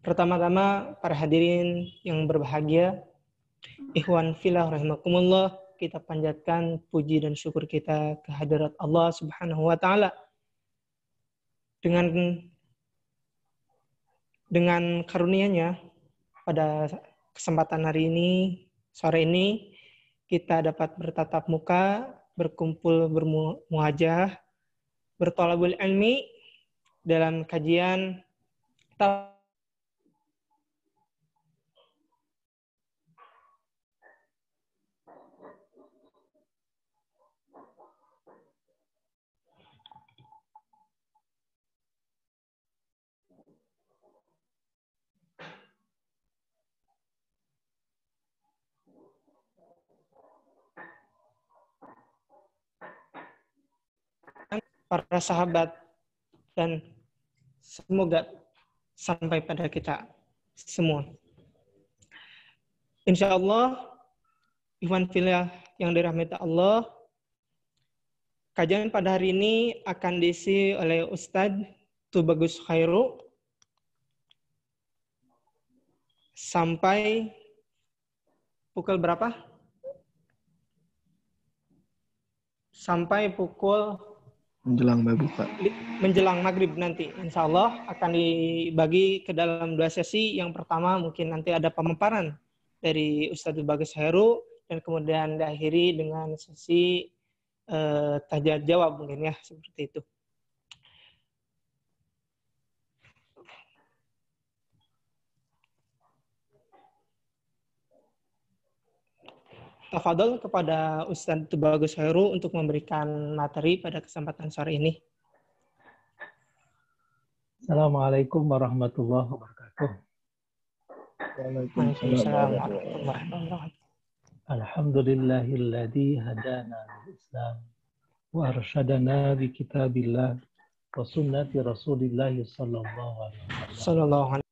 Pertama-tama para hadirin yang berbahagia, ikhwan fillah rahimakumullah, kita panjatkan puji dan syukur kita kehadirat Allah Subhanahu wa taala. Dengan karunia-Nya pada kesempatan hari ini, sore ini kita dapat bertatap muka, berkumpul bermuhajah, bertolabul ilmi dalam kajian para sahabat, dan semoga sampai pada kita semua. Insya Allah, ikhwan fillah yang dirahmati Allah, kajian pada hari ini akan diisi oleh Ustadz Tubagus Khairu sampai pukul berapa? Sampai pukul menjelang maghrib nanti. Insya Allah akan dibagi ke dalam 2 sesi. Yang pertama mungkin nanti ada pemaparan dari Ustadz Bagus Heru dan kemudian diakhiri dengan sesi tanya jawab mungkin ya, seperti itu. Tafadhol kepada Ustadz Bagus Heru untuk memberikan materi pada kesempatan sore ini. Assalamualaikum warahmatullahi wabarakatuh. Waalaikumsalam warahmatullahi wabarakatuh. Alhamdulillahilladzi hadana lil Islam wa arsyadana bi kitabillah wa sunnati Rasulillah sallallahu alaihi wasallam.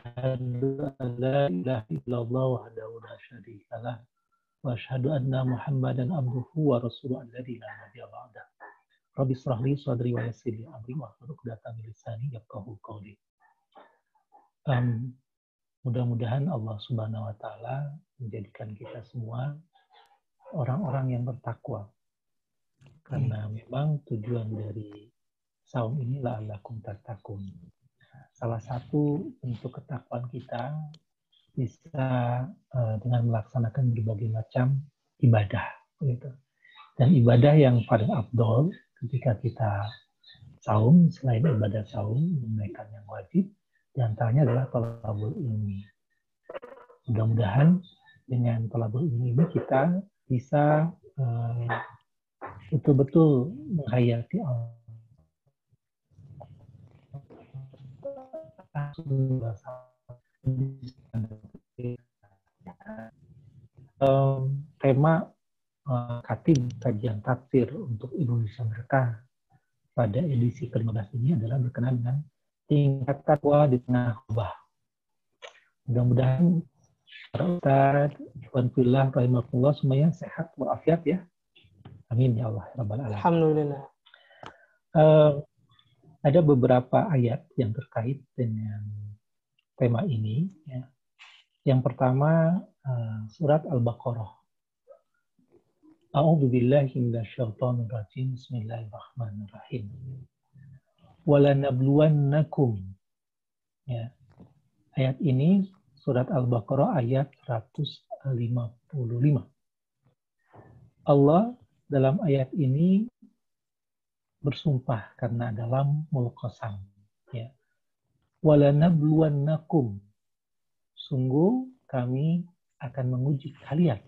Asyhadu an la ilaha illallah wahdahu la syarika lah wa asyhadu anna Muhammadan abduhu wa rasuluhu alladzi la nabiyya ba'dah. Rabbi shrah li sadri wa yassir li amri wahlul 'uqdatam min lisani yafqahu qawli. Mudah-mudahan Allah Subhanahu wa taala menjadikan kita semua orang-orang yang bertakwa. Karena memang tujuan dari saum ini la'allakum tattaqun. Salah satu bentuk ketakwaan kita bisa dengan melaksanakan berbagai macam ibadah, gitu. Dan ibadah yang paling afdol ketika kita saum, selain ibadah saum, menunaikan yang wajib, di antaranya adalah thalabul ilmi. Mudah-mudahan dengan thalabul ilmi ini kita bisa betul-betul menghayati tema Khatib kajian tafsir untuk Indonesia Berkah pada edisi ke-15 ini adalah berkenaan dengan tingkat takwa di tengah khobah. Mudah-mudahan para ustaz, ikhwan fillah rahimakumullah semuanya sehat walafiat ya. Amin ya Allah rabbal alamin. Alhamdulillah. Ada beberapa ayat yang terkait dengan tema ini ya. Yang pertama surat Al-Baqarah. A'udzu billahi minasyaitonir rajim. Bismillahirrahmanirrahim. Walanabluwannakum. Ya. Ayat ini surat Al-Baqarah ayat 155. Allah dalam ayat ini bersumpah karena dalam mulqasam. Ya. Walanabluwannakum. Sungguh kami akan menguji kalian.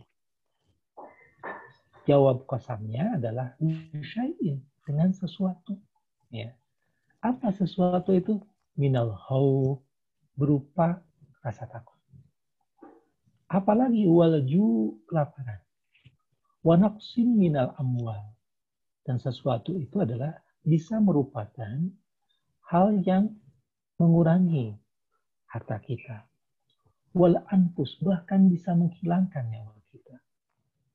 Jawab qasamnya adalah syai'in, dengan sesuatu. Ya. Apa sesuatu itu? Minal khawf, berupa rasa takut. Apalagi walju, kelaparan. Wa naqsim minal amwal. Dan sesuatu itu adalah bisa merupakan hal yang mengurangi harta kita. Wal anfus, bahkan bisa menghilangkan nyawa kita.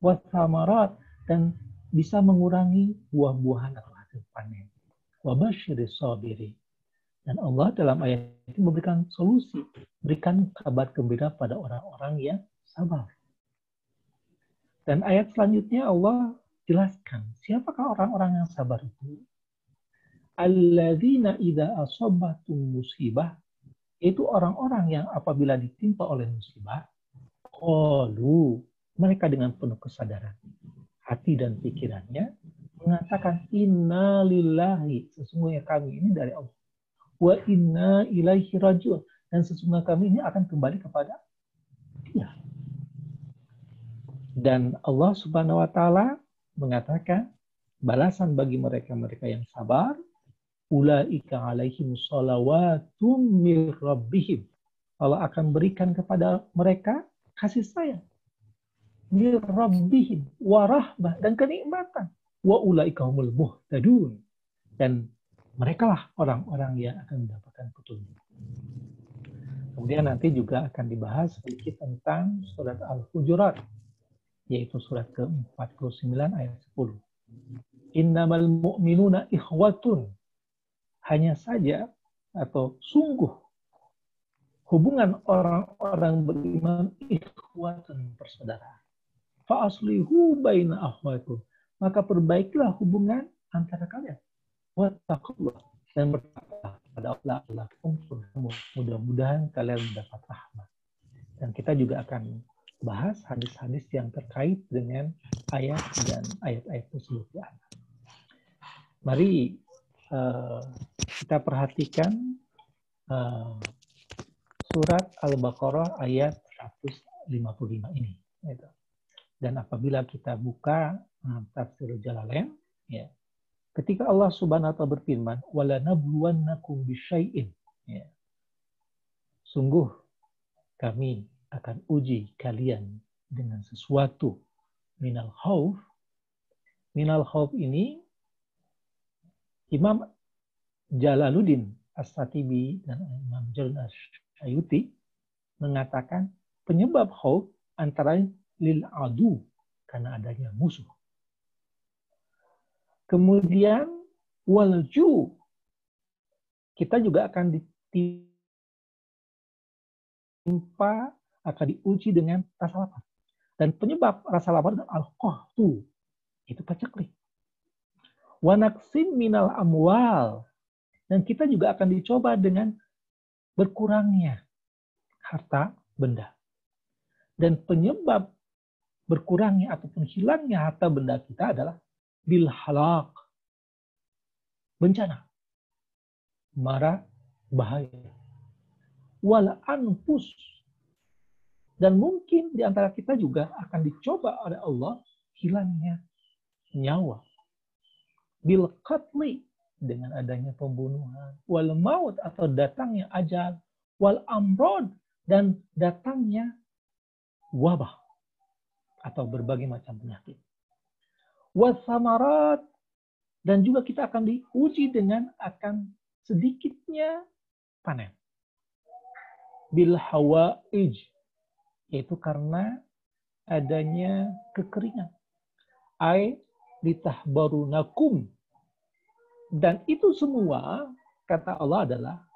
Wa thamarat, dan bisa mengurangi buah-buahan atau hasil panen. Wa basyiris sabirin, Dan Allah dalam ayat ini memberikan solusi, berikan kabar gembira pada orang-orang yang sabar. Dan ayat selanjutnya Allah jelaskan, siapakah orang-orang yang sabar itu? Alladzina idza asabatum musibah, itu orang-orang yang apabila ditimpa oleh musibah, qalu, mereka dengan penuh kesadaran, hati dan pikirannya mengatakan inna lillahi, sesungguhnya kami ini dari Allah, wa inna ilaihi rajiun, dan sesungguhnya kami ini akan kembali kepada Dia. Dan Allah Subhanahu wa taala mengatakan balasan bagi mereka-mereka yang sabar, ulaika alaihim shalawatum mir rabbihim. Allah akan berikan kepada mereka kasih sayang, mir rabbihim wa rahmah, dan kenikmatan, wa ulaika humul muhtadun, dan merekalah orang-orang yang akan mendapatkan petunjuk. Kemudian nanti juga akan dibahas sedikit tentang surat Al-Hujurat, yaitu surat ke-49 ayat 10. Innamal mu'minuna ikhwatun. Hanya saja atau sungguh hubungan orang-orang beriman ikhwatun, persaudaraan. Fa aslihu baina akhwatikum. Maka perbaikilah hubungan antara kalian. Wattaqullah, dan bertakwalah kepada Allah. Mudah-mudahan kalian mendapat rahmat. Dan kita juga akan bahas hadis-hadis yang terkait dengan ayat dan ayat-ayat tersebut. Mari kita perhatikan surat Al-Baqarah ayat 155 ini. Dan apabila kita buka tafsir Jalalain, ya, ketika Allah Subhanahu wa taala berfirman, "Walanabluwannakum bisyai'in." Ya. Sungguh kami akan uji kalian dengan sesuatu minal khauf. Minal khauf ini Imam Jalaluddin As-Satibi dan Imam Jalal Asyayuti mengatakan penyebab khauf antara lil adu, karena adanya musuh. Kemudian walju, kita juga akan ditimpa, akan diuji dengan rasa lapar. Dan penyebab rasa lapar adalah al-qahtu, itu paceklik. Wa naqsim minal amwal, dan kita juga akan dicoba dengan berkurangnya harta benda. Dan penyebab berkurangnya ataupun hilangnya harta benda kita adalah bil halak, bencana, mara, bahaya, wal anfus, dan mungkin di antara kita juga akan dicoba oleh Allah hilangnya nyawa, bil qatli, dengan adanya pembunuhan, wal maut, atau datangnya ajal, wal amrod, dan datangnya wabah atau berbagai macam penyakit, wasamarat, dan juga kita akan diuji dengan akan sedikitnya panen, bil hawaij, yaitu karena adanya kekeringan, ai litahbarunakum, dan itu semua kata Allah adalah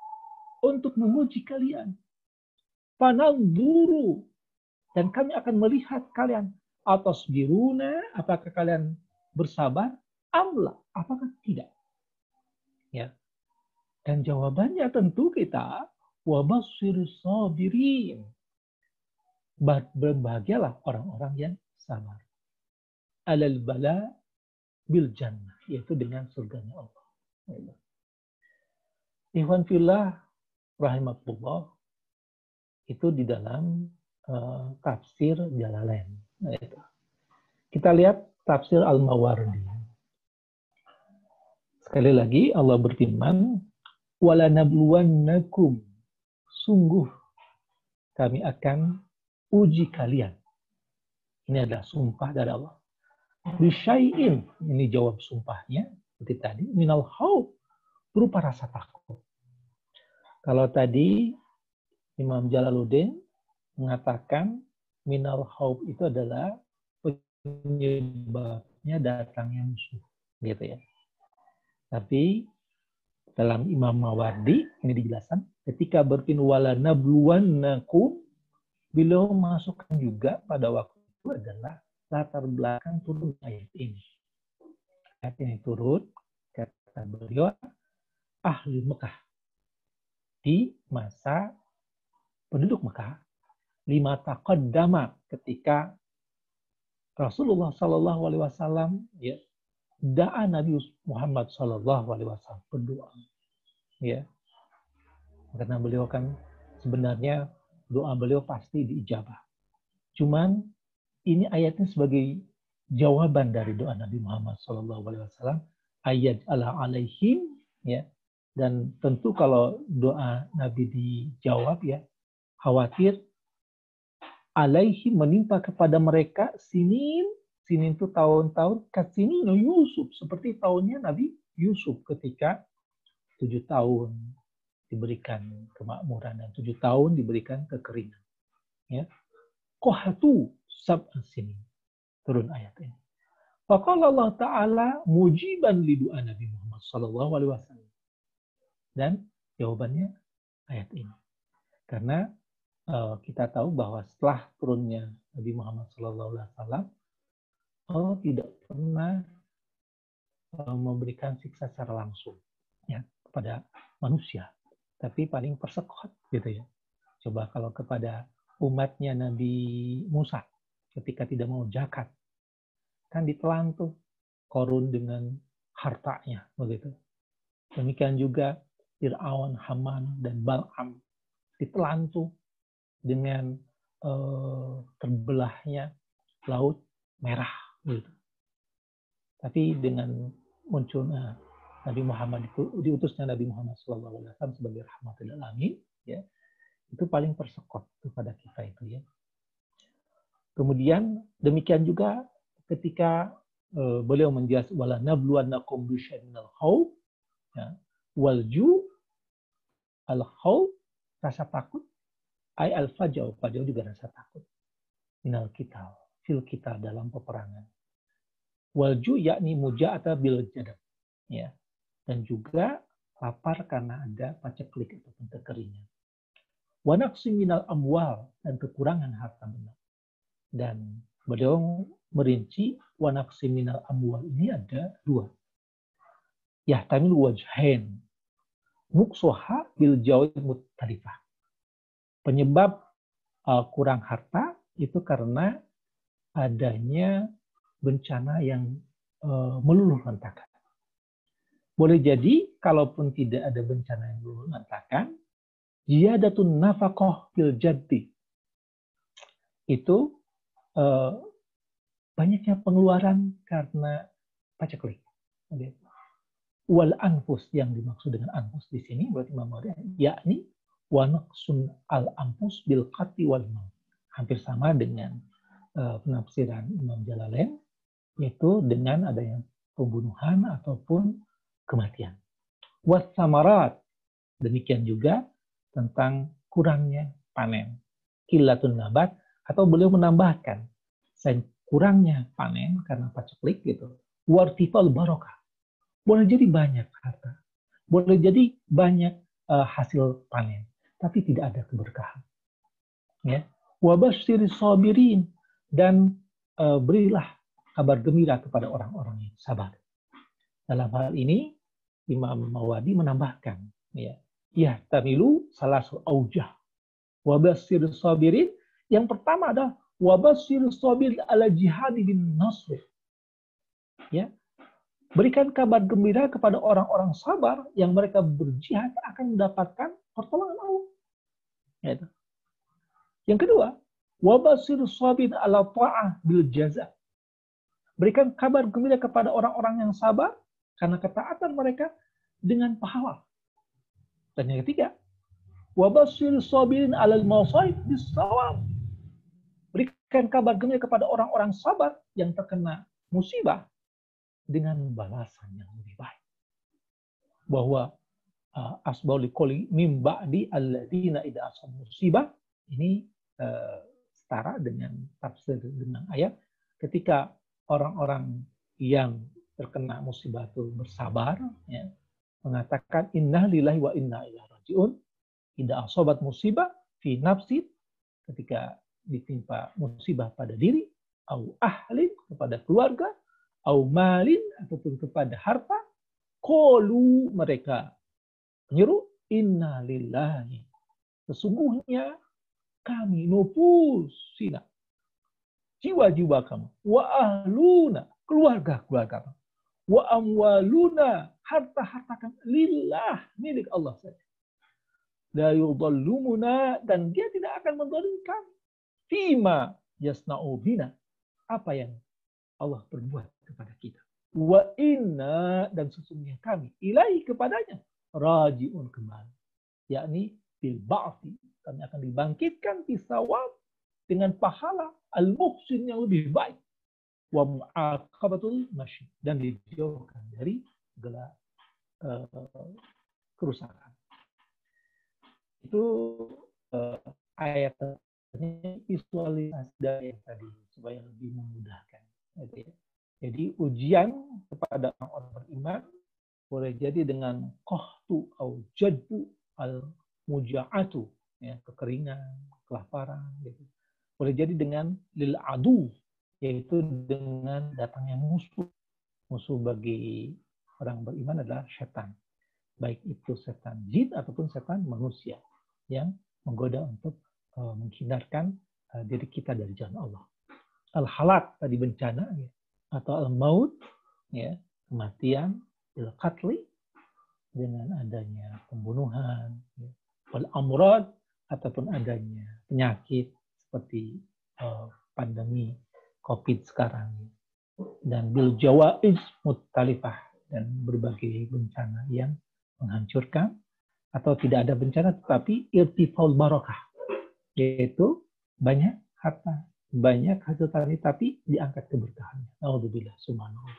untuk menguji kalian. Pananzuru, dan kami akan melihat kalian atas biruna, apakah kalian bersabar, amla, apakah tidak. Ya. Dan jawabannya tentu kita wabashir sabirin, berbahagialah orang-orang yang sabar. Alal bala bil jannah, yaitu dengan surganya Allah. Ikhwan fillah rahimakumullah, itu di dalam tafsir Jalalain. Nah, itu. Kita lihat tafsir Al-Mawardi. Sekali lagi Allah berfirman, walanabluwannakum, sungguh kami akan uji kalian. Ini adalah sumpah dari Allah. Bisyai'in, ini jawab sumpahnya seperti tadi, minal khauf, berupa rasa takut. Kalau tadi Imam Jalaluddin mengatakan minal khauf itu adalah penyebabnya datangnya musuh, gitu ya. Tapi Dalam Imam Mawardi ini dijelaskan ketika berfirman wala nabluwannakum, beliau masukkan juga pada waktu itu adalah latar belakang turun ayat ini. Ayat ini turun, kata beliau, ahli Mekah di masa penduduk Mekah, lima taqaddama ketika Rasulullah Shallallahu Alaihi Wasallam ya da'a Nabi Muhammad Shallallahu Alaihi Wasallam berdoa, ya karena beliau kan sebenarnya doa beliau pasti diijabah. Cuman ini ayatnya sebagai jawaban dari doa Nabi Muhammad Shallallahu Alaihi Wasallam, ayat ala alaihim, ya. Dan tentu kalau doa Nabi dijawab ya, khawatir alaihim menimpa kepada mereka sinin itu tahun-tahun kasinin Yusuf, seperti tahunnya Nabi Yusuf ketika 7 tahun diberikan kemakmuran dan 7 tahun diberikan kekeringan. Ya. Kohatu sab'an sinin. Turun ayat ini. Faqala Allah Ta'ala mujiban li doa Nabi Muhammad sallallahu alaihi wasallam. Dan jawabannya ayat ini. Karena kita tahu bahwa setelah turunnya Nabi Muhammad sallallahu alaihi wasallam, Allah tidak pernah memberikan siksa secara langsung ya kepada manusia, tapi paling persekot gitu ya. Coba kalau kepada umatnya Nabi Musa ketika tidak mau zakat, kan ditelan tuh Korun dengan hartanya begitu. Demikian juga Fir'aun, Haman, dan Bal'am ditelan tuh dengan terbelahnya Laut Merah gitu. Tapi dengan munculnya Nabi Muhammad itu, diutusnya Nabi Muhammad SAW sebagai rahmatul alamin, ya, itu paling persekot kepada kita itu ya. Kemudian demikian juga ketika beliau menjelaskan wala nabluwannakum bisyai'in minal khawf, ya, wal ju' al khawf, rasa takut, ay al fajau juga rasa takut, minal qital, fil qital, dalam peperangan. Wal ju' yakni muja'ata bil jadab, ya, dan juga lapar karena ada paceklik ataupun kekeringan. Wa naqsi minal amwal, dan kekurangan harta benda. Dan beliau merinci wa naqsi minal amwal ini ada 2. Yahtamil wajhain muqsoha bil jawab mutalifah. Penyebab kurang harta itu karena adanya bencana yang meluluh lantakan. Boleh jadi kalaupun tidak ada bencana yang meluluh lantakan, ziyadatun nafaqah fil jaddi, itu banyaknya pengeluaran karena paceklik. Wal anfus, yang dimaksud dengan anfus di sini berarti yakni wa naqsun al anfus bil qatli wal maut. Hampir sama dengan penafsiran Imam Jalalain, yaitu dengan adanya pembunuhan ataupun kematian. Was samarat, demikian juga tentang kurangnya panen. Qilatun nabat, atau beliau menambahkan selain kurangnya panen karena paceklik gitu, wartifal barokah, boleh jadi banyak harta, boleh jadi banyak hasil panen, tapi tidak ada keberkahan. Ya, wabasyiris sabirin, dan berilah kabar gembira kepada orang-orang yang sabar. Dalam hal ini Imam Mawardi menambahkan, ya tamilu salasul aujah wabasyiris sabirin. Yang pertama adalah wabasyiris sabirin ala jihadi bin nasr. Ya, berikan kabar gembira kepada orang-orang sabar yang mereka berjihad akan mendapatkan pertolongan Allah. Ya, itu. Yang kedua, wabasyiris sabirin ala ta'ah bil jaza. Berikan kabar gembira kepada orang-orang yang sabar karena ketaatan mereka dengan pahala. Dan yang ketiga, wabasyiris sabirin alal masaib bis sawab. Berikan kabar gembira kepada orang-orang sabar yang terkena musibah dengan balasan yang lebih baik. Bahwa asbauli qoli mim ba'di alladziina idza asabu musibah, ini setara dengan tafsir dengan ayat ketika orang-orang yang terkena musibah itu bersabar, ya, mengatakan inna lillahi wa inna ilaihi rajiun. Idza asabat musibah fi nafsi, ketika ditimpa musibah pada diri, au ahlin, kepada keluarga, au malin, ataupun kepada harta, qalu, mereka menyeru, inna lillahi, sesungguhnya kami, nufusina, jiwa-jiwa kamu, wa ahluna, keluarga-keluarga kamu, wa amwaluna, harta-harta kami, lillah, milik Allah saja. La yudallumuna, dan dia tidak akan menzalim kami. Fima yasna'u bina, apa yang Allah perbuat kepada kita. Wa inna, dan sesungguhnya kami, ilaihi, kepadanya, raji'un, kembali. Yakni bil ba'thi, kami akan dibangkitkan bisawab, dengan pahala al-muhsin yang lebih baik. Wa mu'aqabatul masyid, dan dijauhkan dari segala kerusakan. Itu ayatnya visualisasi dari yang tadi supaya lebih memudahkan. Jadi ujian kepada orang beriman boleh jadi dengan qahtu atau jadbu al-muja'atu, ya, kekeringan, kelaparan, gitu. Boleh jadi dengan lil adu, yaitu dengan datangnya musuh. Musuh bagi orang beriman adalah setan. Baik itu setan jin ataupun setan manusia yang menggoda untuk menghindarkan diri kita dari jalan Allah. Al-halak tadi bencana, ya, atau al-maut, ya, kematian, il-qatli, dengan adanya pembunuhan, ya, wal-amrad, ataupun adanya penyakit seperti pandemi COVID sekarang, dan bil jawaiz muttalifah, dan berbagai bencana yang menghancurkan, atau tidak ada bencana tetapi irtifaul barakah, yaitu banyak harta, banyak hasil tani tapi diangkat keberkahannya. Naudzubillah, subhanallah.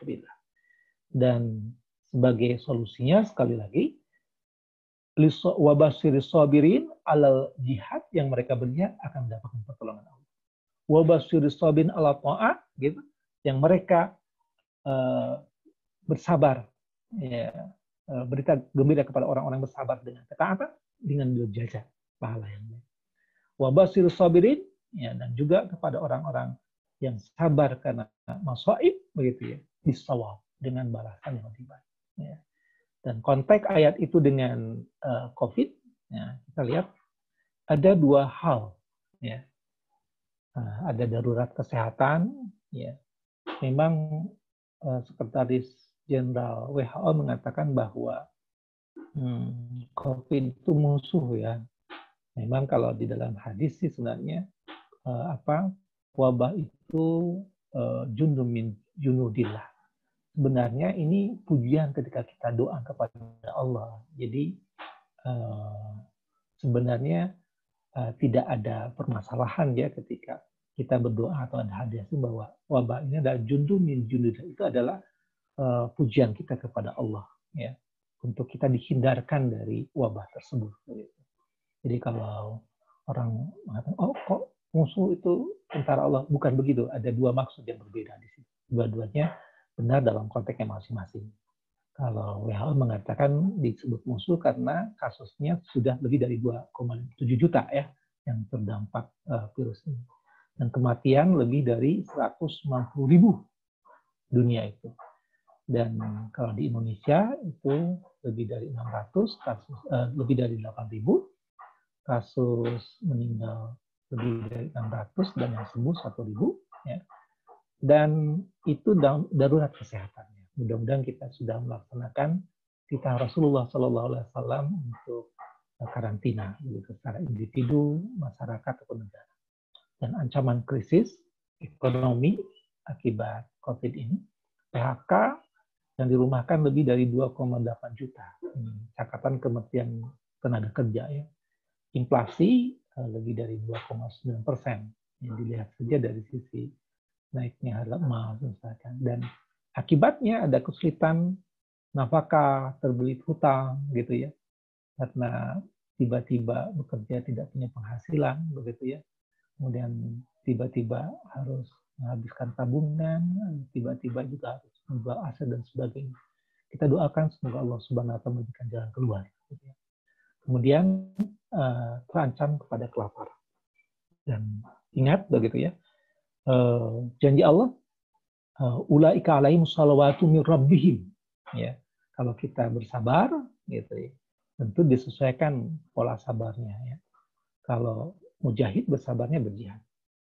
Dan sebagai solusinya sekali lagi, wabasyiris sabirin alal jihad, yang mereka berjihad akan mendapatkan pertolongan Allah. Wabasyiris sabirin ala ta'at, gitu, yang mereka bersabar, ya, berita gembira kepada orang-orang bersabar dengan ketaatan, dengan berjajar pahala yang baik. Wabasir sabirin, ya, dan juga kepada orang-orang yang sabar karena masaib, begitu ya, bisawab, dengan balasan yang lebih baik. Ya. Dan konteks ayat itu dengan COVID, ya, kita lihat ada dua hal, ya. Ada darurat kesehatan, ya. Memang Sekretaris Jenderal WHO mengatakan bahwa COVID itu musuh, ya. Memang kalau di dalam hadis sih sebenarnya wabah itu jundum min junudillah. Sebenarnya ini pujian ketika kita doa kepada Allah. Jadi sebenarnya tidak ada permasalahan, ya, ketika kita berdoa atau ada hadis bahwa wabah ini adalah jundum min junudillah. Itu adalah pujian kita kepada Allah, ya, untuk kita dihindarkan dari wabah tersebut. Jadi kalau orang mengatakan, oh kok musuh itu tentara Allah, bukan begitu. Ada dua maksud yang berbeda di sini. Dua-duanya benar dalam konteksnya masing-masing. Kalau WHO mengatakan disebut musuh karena kasusnya sudah lebih dari 2,7 juta, ya, yang terdampak virus ini. Dan kematian lebih dari 190.000 dunia itu. Dan kalau di Indonesia itu lebih dari 600 kasus, lebih dari 8.000 kasus, meninggal lebih dari 600, dan yang sembuh 1.000, ya. Dan itu darurat kesehatannya. Mudah-mudahan kita sudah melaksanakan titah Rasulullah SAW untuk karantina, gitu, secara individu, masyarakat ataupun negara. Dan ancaman krisis ekonomi akibat COVID ini, PHK yang dirumahkan lebih dari 2,8 juta. Catatan Kementerian Tenaga Kerja, ya. Inflasi lebih dari 2,9%. Yang dilihat saja dari sisi naiknya harga emas, misalkan. Dan akibatnya ada kesulitan nafkah, terbelit hutang, gitu, ya. Karena tiba-tiba bekerja tidak punya penghasilan, begitu, ya. Kemudian tiba-tiba harus menghabiskan tabungan, tiba-tiba juga harus menjual aset dan sebagainya. kita doakan semoga Allah Subhanahu wa taala memberikan jalan keluar. Kemudian terancam kepada kelaparan. Dan ingat begitu ya, janji Allah, ulaika alaihim salawatu min rabbihim. Ya, kalau kita bersabar, gitu ya, tentu disesuaikan pola sabarnya. Ya. Kalau mujahid bersabarnya berjihad.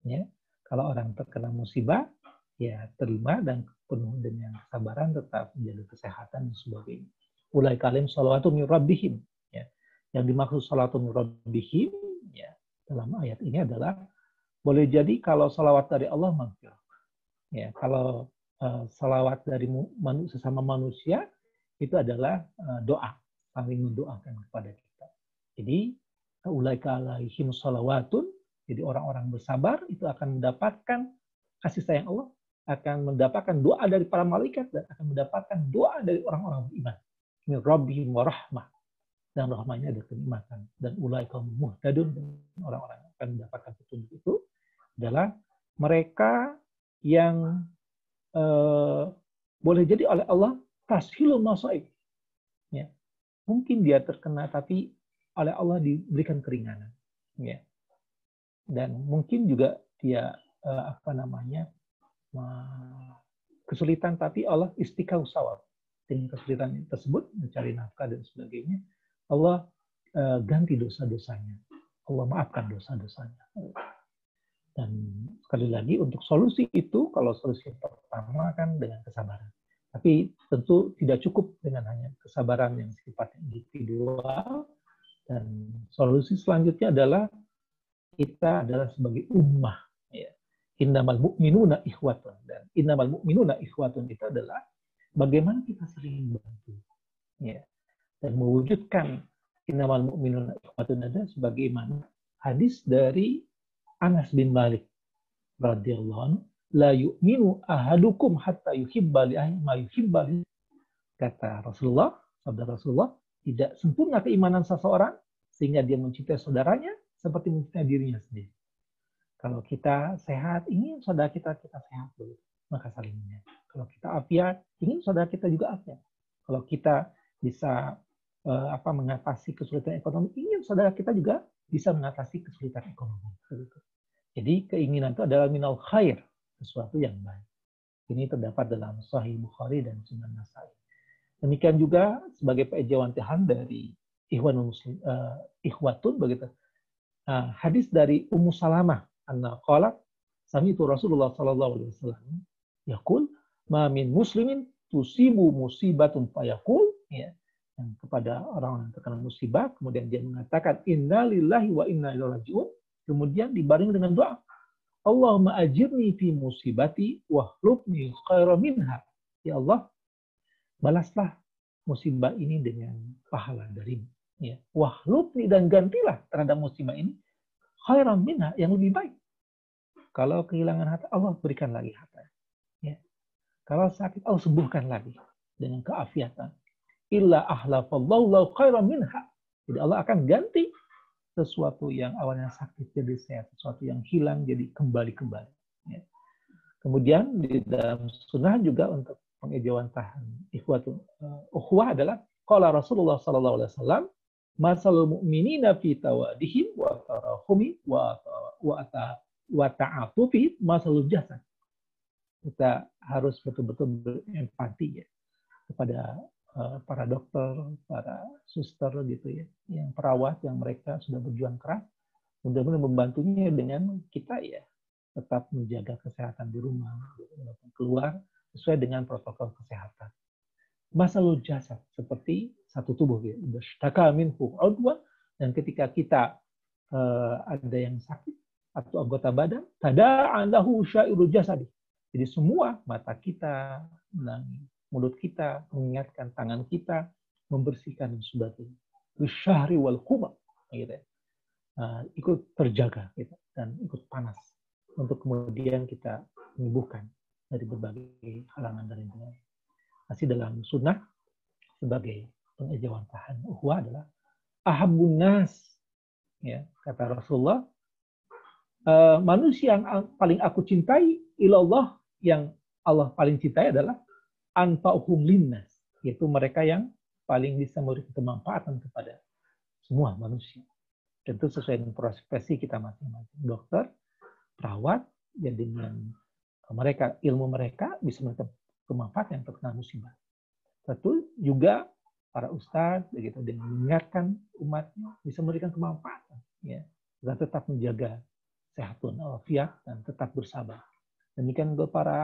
Ya. Kalau orang terkena musibah, ya terima dan penuh dengan kesabaran, tetap menjaga kesehatan dan sebagainya. Ulaika alaihim salawatu min rabbihim. Ya. Yang dimaksud salawatu min rabbihim, ya, dalam ayat ini adalah boleh jadi kalau salawat dari Allah maghfirah. Ya, kalau salawat dari sesama manusia itu adalah doa, saling mendoakan kepada kita. Jadi ulaika alaihim salawatun, jadi orang-orang bersabar itu akan mendapatkan kasih sayang Allah, akan mendapatkan doa dari para malaikat dan akan mendapatkan doa dari orang-orang beriman. Min rabbihim wa rahmah, dan rahmanya ada kenikmatan, dan ulaika muhtadun, orang-orang yang akan mendapatkan petunjuk itu adalah mereka yang boleh jadi oleh Allah tashilul masaib. Ya. Mungkin dia terkena tapi oleh Allah diberikan keringanan. Ya. Dan mungkin juga dia kesulitan tapi Allah istiqamah sawab. Dengan kesulitan tersebut mencari nafkah dan sebagainya, Allah ganti dosa-dosanya. Allah maafkan dosa-dosanya. Dan sekali lagi untuk solusi itu, kalau solusi pertama kan dengan kesabaran. Tapi tentu tidak cukup dengan hanya kesabaran yang sifatnya individual. Dan solusi selanjutnya adalah kita adalah sebagai ummah. Ya. Innamal mu'minuna ikhwatun. Dan innamal mu'minuna ikhwatun itu adalah bagaimana kita sering bantu. Ya. Dan mewujudkan innamal mu'minuna ikhwatun adalah sebagaimana hadis dari Anas bin Malik radhiyallahu anhu, la yu'minu ahadukum hatta yuhibba li ahlihi ma yuhibba li. Kata Rasulullah, sabda Rasulullah, tidak sempurna keimanan seseorang sehingga dia mencintai saudaranya seperti mencintai dirinya sendiri. Kalau kita sehat, ingin saudara kita sehat dulu, maka saling menyayangi. Kalau kita afiat, ingin saudara kita juga afiat. Kalau kita bisa mengatasi kesulitan ekonomi, ingin saudara kita juga bisa mengatasi kesulitan ekonomi. Jadi keinginan itu adalah minal khair, sesuatu yang baik. Ini terdapat dalam Sahih Bukhari dan Sunan Nasai. Demikian juga sebagai pejawantahan dari ikhwatun begitu. Hadis dari Ummu Salamah anna qalat sami'tu Rasulullah sallallahu alaihi wasallam yaqul ma min muslimin tusibu musibatun fayaqul, ya, yang kepada orang yang terkena musibah kemudian dia mengatakan innalillahi wa inna ilaihi raji'un, kemudian dibaring dengan doa, Allahumma ajirni fi musibati wahlubni khairan minha. Ya Allah, balaslah musibah ini dengan pahala darimu. Ya. Wahlubni, dan gantilah terhadap musibah ini khairan minha, yang lebih baik. Kalau kehilangan harta, Allah berikan lagi harta. Ya. Kalau sakit, Allah sembuhkan lagi dengan keafiatan. Illa ahlafallahu lahu khairan minha. Jadi Allah akan ganti sesuatu yang awalnya sakit jadi sehat, sesuatu yang hilang jadi kembali. Ya. Kemudian di dalam sunnah juga untuk pengejawantahan ukhuwah adalah qala Rasulullah sallallahu alaihi wasallam masalul mu'minina fi tawadihim wa tarahumi wa ta'atufi masalul jasad. Kita harus betul-betul berempati ya kepada para dokter, para suster gitu ya, yang perawat yang mereka sudah berjuang keras, mudah-mudahan membantunya dengan kita ya tetap menjaga kesehatan di rumah, keluar sesuai dengan protokol kesehatan. Masalul jasad seperti satu tubuh ya, idza minhu udwa, dan ketika kita ada yang sakit atau anggota badan, tada'a lahu sya'irul jasad. Jadi semua mata kita, mulut kita, mengingatkan tangan kita, membersihkan dan sebagainya. Bisyahri wal quma, gitu. Ikut terjaga gitu, dan ikut panas untuk kemudian kita menyembuhkan dari berbagai halangan dan rintangan. Masih dalam sunnah sebagai pengejawantahan ukhuwah adalah ahabbun nas, ya, kata Rasulullah, manusia yang paling aku cintai ilallah, yang Allah paling cintai adalah anfa'uhum linnas, yaitu mereka yang paling bisa memberikan kemanfaatan kepada semua manusia. Tentu sesuai dengan profesi kita masing-masing. Dokter, perawat, ya dengan mereka, ilmu mereka bisa memberikan kemanfaatan yang terkena musibah. Tentu juga para ustadz begitu dengan mengingatkan umatnya bisa memberikan kemanfaatan, ya, dan tetap menjaga sehatun walafiat dan tetap bersabar. Demikian juga para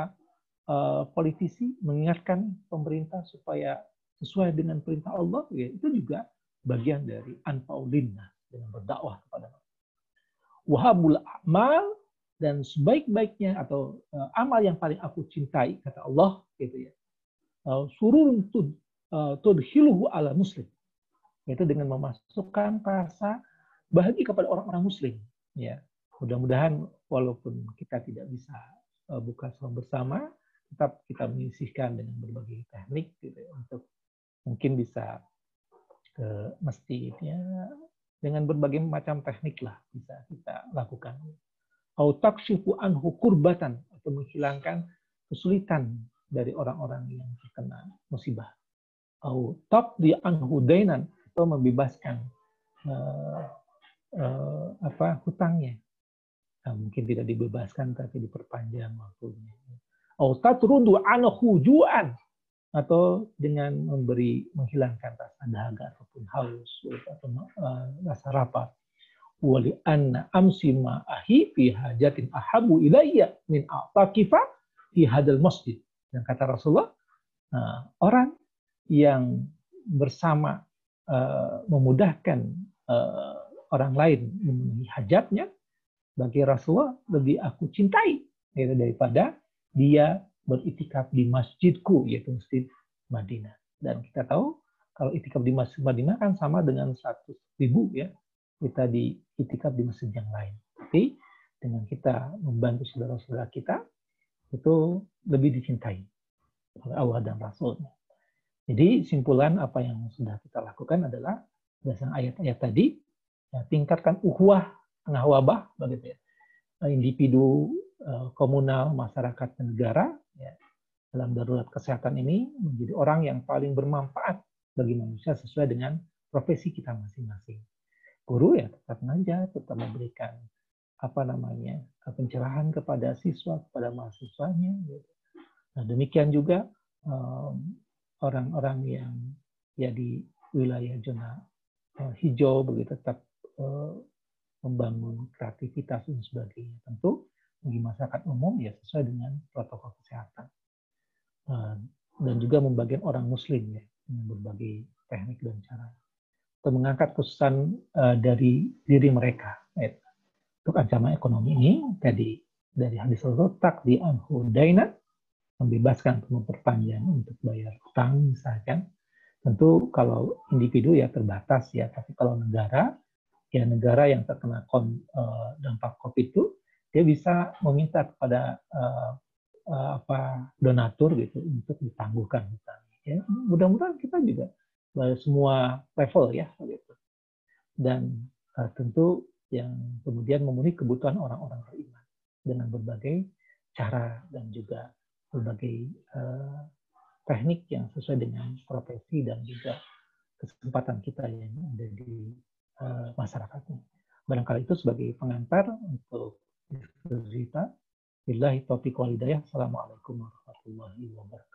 politisi mengingatkan pemerintah supaya sesuai dengan perintah Allah, ya, itu juga bagian dari anfa'ulinna dengan berdakwah kepada Allah. Wahabul amal, dan sebaik-baiknya atau amal yang paling aku cintai kata Allah gitu ya. Sururun tudhiluhu ala muslim, yaitu dengan memasukkan rasa bahagia kepada orang-orang muslim, ya. Mudah-mudahan walaupun kita tidak bisa buka sama bersama, tetap kita menyisihkan dengan berbagai teknik gitu ya, untuk mungkin bisa ke masjid ya, dengan berbagai macam teknik lah bisa kita lakukan. Au takshifu anhu kurbatan, atau menghilangkan kesulitan dari orang-orang yang terkena musibah. Au taqdi anhu dainan, atau membebaskan hutangnya. Nah, mungkin tidak dibebaskan tapi diperpanjang waktunya. Au tatrudu anhu ju'an, atau dengan menghilangkan rasa dahaga ataupun haus atau rasa lapar. Wali anna amsi ma'ahi fi hajatin ahabu ilayya min a'taqifa fi hadal masjid. Dan kata Rasulullah, orang yang bersama memudahkan orang lain memenuhi hajatnya, bagi Rasulullah lebih aku cintai daripada dia beritikaf di masjidku, yaitu Masjid Madinah. Dan kita tahu kalau itikaf di Masjid Madinah kan sama dengan 100.000 ya, kita di itikaf di masjid yang lain. Tapi dengan kita membantu saudara-saudara kita, itu lebih dicintai oleh Allah dan Rasul-Nya. Jadi simpulan apa yang sudah kita lakukan adalah berdasarkan ayat-ayat tadi, ya, tingkatkan ukhuwah tengah wabah, begitu ya. Individu, komunal, masyarakat, dan negara, ya, dalam darurat kesehatan ini menjadi orang yang paling bermanfaat bagi manusia sesuai dengan profesi kita masing-masing. Guru ya tetap mengajar, tetap memberikan pencerahan kepada siswa, kepada mahasiswanya. Gitu. Nah, demikian juga orang-orang yang ya di wilayah zona hijau begitu tetap membangun kreativitas dan sebagainya. Tentu bagi masyarakat umum ya sesuai dengan protokol kesehatan. Dan juga membagian orang muslim ya dengan berbagai teknik dan cara. Untuk mengangkat kesusahan dari diri mereka. Untuk ancaman ekonomi ini, tadi dari hadis Rasul, taqdi anhu dainan, membebaskan atau memperpanjang untuk bayar utang misalkan. Tentu kalau individu ya terbatas ya, tapi kalau negara, ya negara yang terkena dampak COVID itu, dia bisa meminta kepada donatur gitu untuk ditangguhkan hutangnya. Ya, mudah-mudahan kita juga semua level ya gitu. Dan tentu yang kemudian memenuhi kebutuhan orang-orang beriman dengan berbagai cara dan juga berbagai teknik yang sesuai dengan profesi dan juga kesempatan kita yang ada di masyarakatnya. Barangkali itu sebagai pengantar untuk cerita. Billahi taufiq wal hidayah. Assalamualaikum warahmatullahi wabarakatuh.